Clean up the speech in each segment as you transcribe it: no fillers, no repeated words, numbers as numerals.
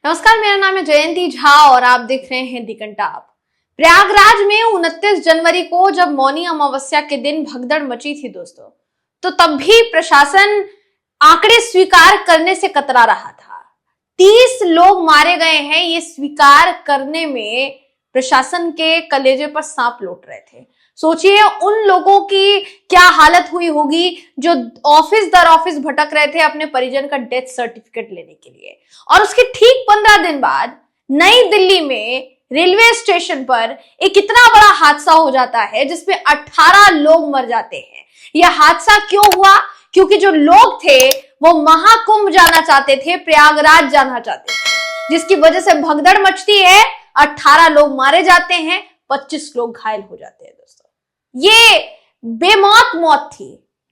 नमस्कार, मेरा नाम है जयंती झा और आप देख रहे हैं दी कंटाप। प्रयागराज में 29 जनवरी को जब मौनी अमावस्या के दिन भगदड़ मची थी दोस्तों, तो तब भी प्रशासन आंकड़े स्वीकार करने से कतरा रहा था। 30 लोग मारे गए हैं, ये स्वीकार करने में प्रशासन के कलेजे पर सांप लौट रहे थे। सोचिए उन लोगों की क्या हालत हुई होगी जो ऑफिस दर ऑफिस भटक रहे थे अपने परिजन का डेथ सर्टिफिकेट लेने के लिए। और उसके ठीक 15 दिन बाद नई दिल्ली में रेलवे स्टेशन पर एक इतना बड़ा हादसा हो जाता है जिसमें 18 लोग मर जाते हैं। यह हादसा क्यों हुआ? क्योंकि जो लोग थे वो महाकुंभ जाना चाहते थे, प्रयागराज जाना चाहते थे, जिसकी वजह से भगदड़ मचती है। 18 लोग मारे जाते हैं, 25 लोग घायल हो जाते हैं। दोस्तों, ये बेमौत मौत थी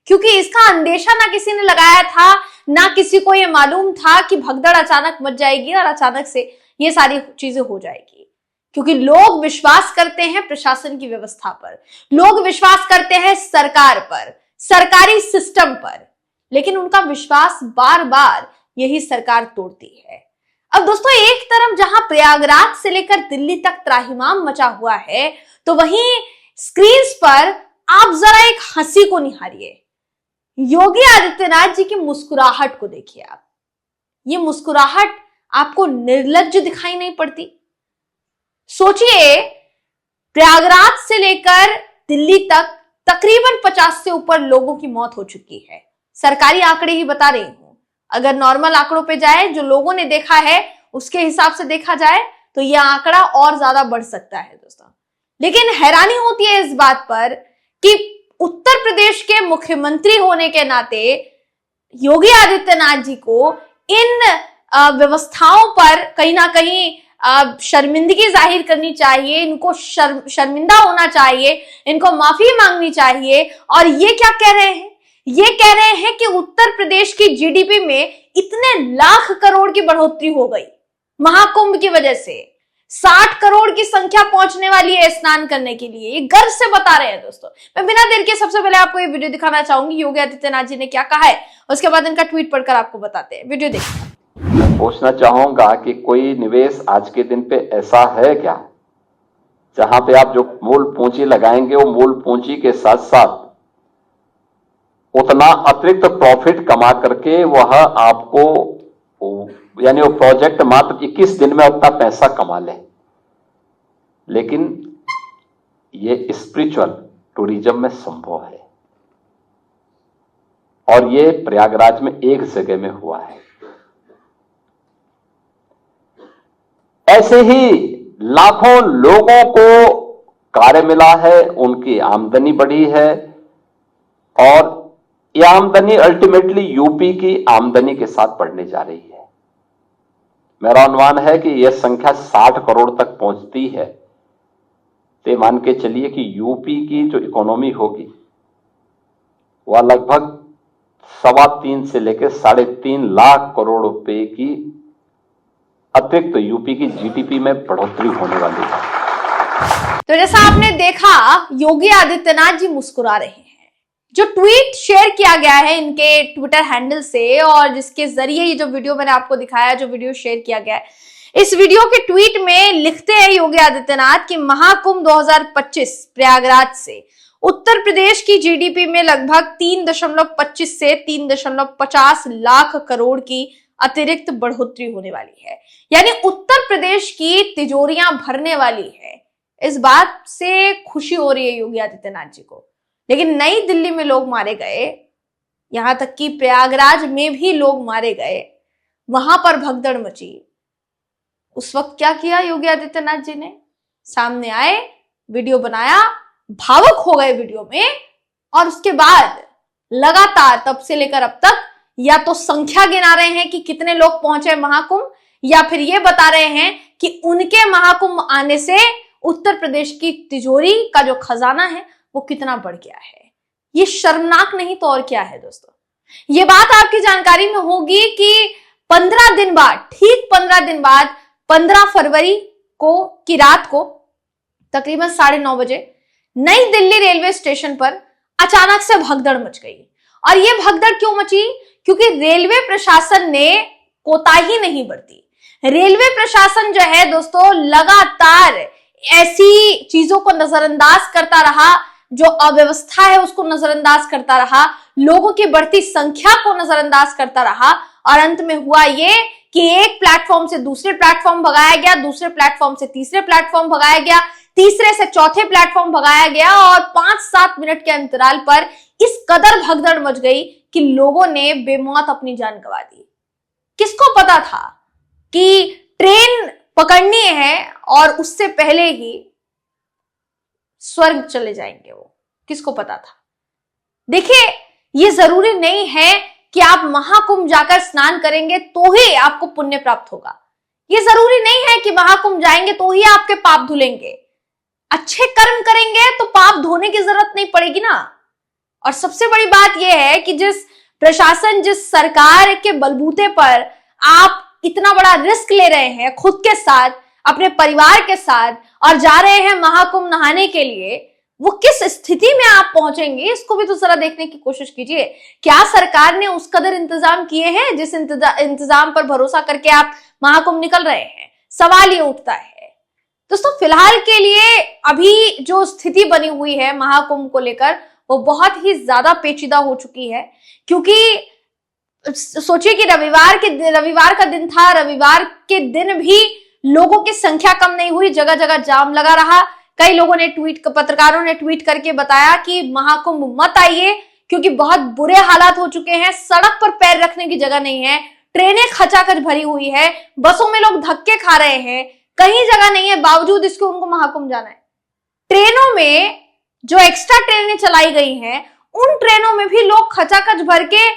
क्योंकि इसका अंदेशा ना किसी ने लगाया था, ना किसी को ये मालूम था कि भगदड़ अचानक मच जाएगी और अचानक से ये सारी चीजें हो जाएगी। क्योंकि लोग विश्वास करते हैं प्रशासन की व्यवस्था पर, लोग विश्वास करते हैं सरकार पर, सरकारी सिस्टम पर, लेकिन उनका विश्वास बार बार यही सरकार तोड़ती है। अब दोस्तों, एक तरफ जहां प्रयागराज से लेकर दिल्ली तक त्राहिमाम मचा हुआ है, तो वहीं स्क्रीन पर आप जरा एक हंसी को निहारिए। योगी आदित्यनाथ जी की मुस्कुराहट को देखिए आप। ये मुस्कुराहट आपको निर्लज्ज दिखाई नहीं पड़ती? सोचिए, प्रयागराज से लेकर दिल्ली तक तकरीबन 50 से ऊपर लोगों की मौत हो चुकी है। सरकारी आंकड़े ही बता रही हूं। अगर नॉर्मल आंकड़ों पे जाए, जो लोगों ने देखा है उसके हिसाब से देखा जाए, तो यह आंकड़ा और ज्यादा बढ़ सकता है दोस्तों। लेकिन हैरानी होती है इस बात पर कि उत्तर प्रदेश के मुख्यमंत्री होने के नाते योगी आदित्यनाथ जी को इन व्यवस्थाओं पर कहीं ना कहीं शर्मिंदगी जाहिर करनी चाहिए, इनको शर्मिंदा होना चाहिए, इनको माफी मांगनी चाहिए। और ये क्या कह रहे हैं? ये कह रहे हैं कि उत्तर प्रदेश की जीडीपी में इतने लाख करोड़ की बढ़ोतरी हो गई महाकुंभ की वजह से। 60 करोड़ की संख्या पहुंचने वाली है स्नान करने के लिए। ये गर्व से बता रहे हैं दोस्तों। मैं बिना देर के सबसे पहले आपको ये वीडियो दिखाना चाहूंगी, योगी आदित्यनाथ जी ने क्या कहा है, उसके बाद इनका ट्वीट पढ़कर आपको बताते हैं। वीडियो देखिए। पूछना चाहूंगा कि कोई निवेश आज के दिन पे ऐसा है क्या जहां पे आप जो मूल पूंजी लगाएंगे वो मूल पूंजी के साथ साथ उतना अतिरिक्त प्रॉफिट कमा करके वह आपको, यानी वो प्रोजेक्ट मात्र 21 दिन में उतना पैसा कमा ले। लेकिन ये स्पिरिचुअल टूरिज्म में संभव है और ये प्रयागराज में एक जगह में हुआ है। ऐसे ही लाखों लोगों को कार्य मिला है, उनकी आमदनी बढ़ी है और यह आमदनी अल्टीमेटली यूपी की आमदनी के साथ बढ़ने जा रही है। मेरा अनुमान है कि यह संख्या 60 करोड़ तक पहुंचती है तो मान के चलिए कि यूपी की जो इकोनॉमी होगी वह लगभग 3.25 से लेकर 3.5 लाख करोड़ रुपए की अतिरिक्त यूपी की जीडीपी में बढ़ोतरी होने वाली है। तो जैसा आपने देखा, योगी आदित्यनाथ जी मुस्कुरा रहे हैं। जो ट्वीट शेयर किया गया है इनके ट्विटर हैंडल से और जिसके जरिए ये जो वीडियो मैंने आपको दिखाया, जो वीडियो शेयर किया गया है, इस वीडियो के ट्वीट में लिखते हैं योगी आदित्यनाथ कि महाकुंभ 2025 प्रयागराज से उत्तर प्रदेश की जीडीपी में लगभग 3.25 से 3.50 लाख करोड़ की अतिरिक्त बढ़ोतरी होने वाली है। यानी उत्तर प्रदेश की तिजोरियां भरने वाली है। इस बात से खुशी हो रही है योगी आदित्यनाथ जी को। लेकिन नई दिल्ली में लोग मारे गए, यहां तक कि प्रयागराज में भी लोग मारे गए, वहां पर भगदड़ मची। उस वक्त क्या किया योगी आदित्यनाथ जी ने? सामने आए, वीडियो बनाया, भावुक हो गए वीडियो में और उसके बाद लगातार तब से लेकर अब तक या तो संख्या गिना रहे हैं कि कितने लोग पहुंचे महाकुंभ, या फिर ये बता रहे हैं कि उनके महाकुंभ आने से उत्तर प्रदेश की तिजोरी का जो खजाना है वो कितना बढ़ गया है। ये शर्मनाक नहीं तो और क्या है दोस्तों। ये बात आपकी जानकारी में होगी कि 15 दिन बाद, ठीक 15 दिन बाद 15 फरवरी की रात को तकरीबन 9:30 बजे नई दिल्ली रेलवे स्टेशन पर अचानक से भगदड़ मच गई। और ये भगदड़ क्यों मची? क्योंकि रेलवे प्रशासन ने कोताही नहीं बरती। रेलवे प्रशासन जो है दोस्तों लगातार ऐसी चीजों को नजरअंदाज करता रहा, जो अव्यवस्था है उसको नजरअंदाज करता रहा, लोगों की बढ़ती संख्या को नजरअंदाज करता रहा, और अंत में हुआ ये कि एक प्लेटफॉर्म से दूसरे प्लेटफॉर्म भगाया गया, दूसरे प्लेटफॉर्म से तीसरे प्लेटफॉर्म भगाया गया, तीसरे से चौथे प्लेटफॉर्म भगाया गया, और 5-7 मिनट के अंतराल पर इस कदर भगदड़ मच गई कि लोगों ने बेमौत अपनी जान गंवा दी। किसको पता था कि ट्रेन पकड़नी है और उससे पहले ही स्वर्ग चले जाएंगे वो? किसको पता था? देखिए, ये जरूरी नहीं है कि आप महाकुंभ जाकर स्नान करेंगे तो ही आपको पुण्य प्राप्त होगा। ये जरूरी नहीं है कि महाकुंभ जाएंगे तो ही आपके पाप धुलेंगे। अच्छे कर्म करेंगे तो पाप धोने की जरूरत नहीं पड़ेगी ना। और सबसे बड़ी बात यह है कि जिस प्रशासन, जिस सरकार के बलबूते पर आप इतना बड़ा रिस्क ले रहे हैं खुद के साथ, अपने परिवार के साथ, और जा रहे हैं महाकुंभ नहाने के लिए, वो किस स्थिति में आप पहुंचेंगे इसको भी तो जरा देखने की कोशिश कीजिए। क्या सरकार ने उस कदर इंतजाम किए हैं जिस इंतजाम पर भरोसा करके आप महाकुंभ निकल रहे हैं? सवाल ये उठता है। दोस्तों, फिलहाल के लिए अभी जो स्थिति बनी हुई है महाकुंभ को लेकर वो बहुत ही ज्यादा पेचीदा हो चुकी है, क्योंकि सोचिए कि रविवार का दिन था, रविवार के दिन भी लोगों की संख्या कम नहीं हुई, जगह जगह जाम लगा रहा। कई लोगों ने पत्रकारों ने ट्वीट करके बताया कि महाकुंभ मत आइए क्योंकि बहुत बुरे हालात हो चुके हैं, सड़क पर पैर रखने की जगह नहीं है, ट्रेनें खचाखच भरी हुई है, बसों में लोग धक्के खा रहे हैं, कहीं जगह नहीं है, बावजूद इसके उनको महाकुंभ जाना है। ट्रेनों में जो एक्स्ट्रा ट्रेनें चलाई गई हैं, उन ट्रेनों में भी लोग खचाखच भर के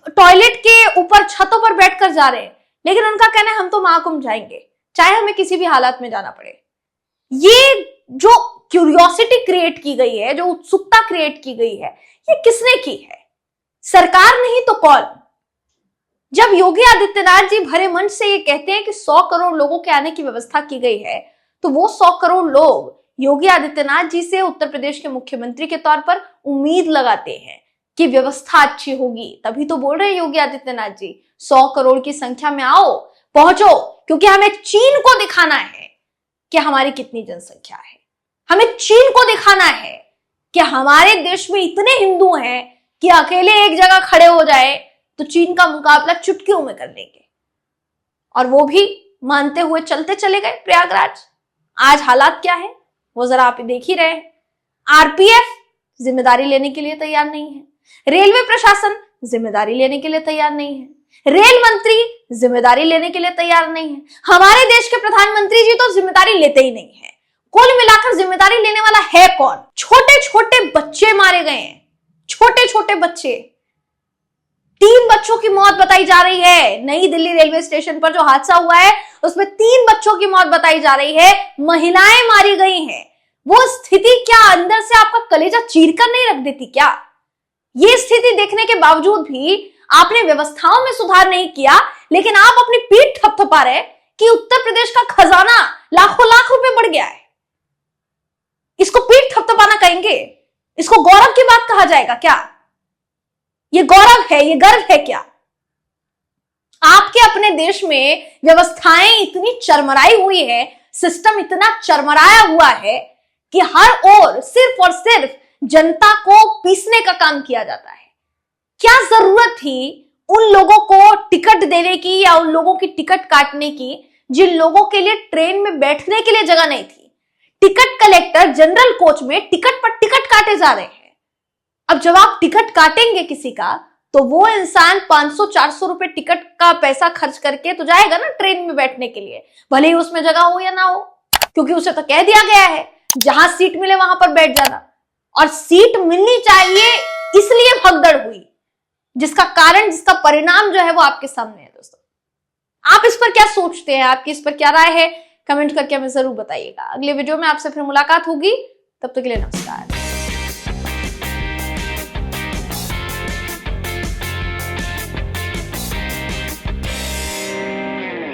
टॉयलेट के ऊपर छतों पर बैठकर जा रहे हैं, लेकिन उनका कहना है हम तो महाकुंभ जाएंगे, चाहे हमें किसी भी हालात में जाना पड़े। ये जो क्यूरियोसिटी क्रिएट की गई है, जो उत्सुकता क्रिएट की गई है, ये किसने की है? सरकार नहीं तो कौन? जब योगी आदित्यनाथ जी भरे मन से ये कहते हैं कि 100 करोड़ लोगों के आने की व्यवस्था की गई है, तो वो 100 करोड़ लोग योगी आदित्यनाथ जी से उत्तर प्रदेश के मुख्यमंत्री के तौर पर उम्मीद लगाते हैं कि व्यवस्था अच्छी होगी, तभी तो बोल रहे हैं योगी आदित्यनाथ जी 100 करोड़ की संख्या में आओ, पहुंचो, क्योंकि हमें चीन को दिखाना है कि हमारी कितनी जनसंख्या है। हमें चीन को दिखाना है कि हमारे देश में इतने हिंदू हैं कि अकेले एक जगह खड़े हो जाए तो चीन का मुकाबला चुटकियों में कर लेंगे। और वो भी मानते हुए चलते चले गए प्रयागराज। आज हालात क्या है वो जरा आप देख ही रहे हैं। आरपीएफ जिम्मेदारी लेने के लिए तैयार नहीं है, रेलवे प्रशासन जिम्मेदारी लेने के लिए तैयार नहीं है, रेल मंत्री जिम्मेदारी लेने के लिए तैयार नहीं है, हमारे देश के प्रधानमंत्री जी तो जिम्मेदारी लेते ही नहीं है। कुल मिलाकर जिम्मेदारी लेने वाला है कौन? छोटे छोटे बच्चे मारे गए हैं, छोटे छोटे बच्चे। 3 बच्चों की मौत बताई जा रही है। नई दिल्ली रेलवे स्टेशन पर जो हादसा हुआ है उसमें 3 बच्चों की मौत बताई जा रही है, महिलाएं मारी गई हैं। वो स्थिति क्या अंदर से आपका कलेजा चीर कर नहीं रख देती क्या? ये स्थिति देखने के बावजूद भी आपने व्यवस्थाओं में सुधार नहीं किया, लेकिन आप अपनी पीठ थपथपा रहे कि उत्तर प्रदेश का खजाना लाखों लाख रुपए बढ़ गया है। इसको पीठ थपथपाना कहेंगे? इसको गौरव की बात कहा जाएगा क्या? ये गौरव है, ये गर्व है क्या? आपके अपने देश में व्यवस्थाएं इतनी चरमराई हुई है, सिस्टम इतना चरमराया हुआ है कि हर ओर सिर्फ और सिर्फ जनता को पीसने का काम किया जाता है। क्या जरूरत थी उन लोगों को टिकट देने की या उन लोगों की टिकट काटने की जिन लोगों के लिए ट्रेन में बैठने के लिए जगह नहीं थी? टिकट कलेक्टर जनरल कोच में टिकट पर टिकट काटे जा रहे हैं। अब जब आप टिकट काटेंगे किसी का, तो वो इंसान 500-400 रुपए टिकट का पैसा खर्च करके तो जाएगा ना ट्रेन में बैठने के लिए, भले ही उसमें जगह हो या ना हो, क्योंकि उसे तो कह दिया गया है जहां सीट मिले वहां पर बैठ जाना। और सीट मिलनी चाहिए इसलिए भगदड़ हुई, जिसका कारण, जिसका परिणाम जो है वो आपके सामने है। दोस्तों, आप इस पर क्या सोचते हैं? आपकी इस पर क्या राय है? कमेंट करके हमें जरूर बताइएगा। अगले वीडियो में आपसे फिर मुलाकात होगी, तब तक के लिए नमस्कार।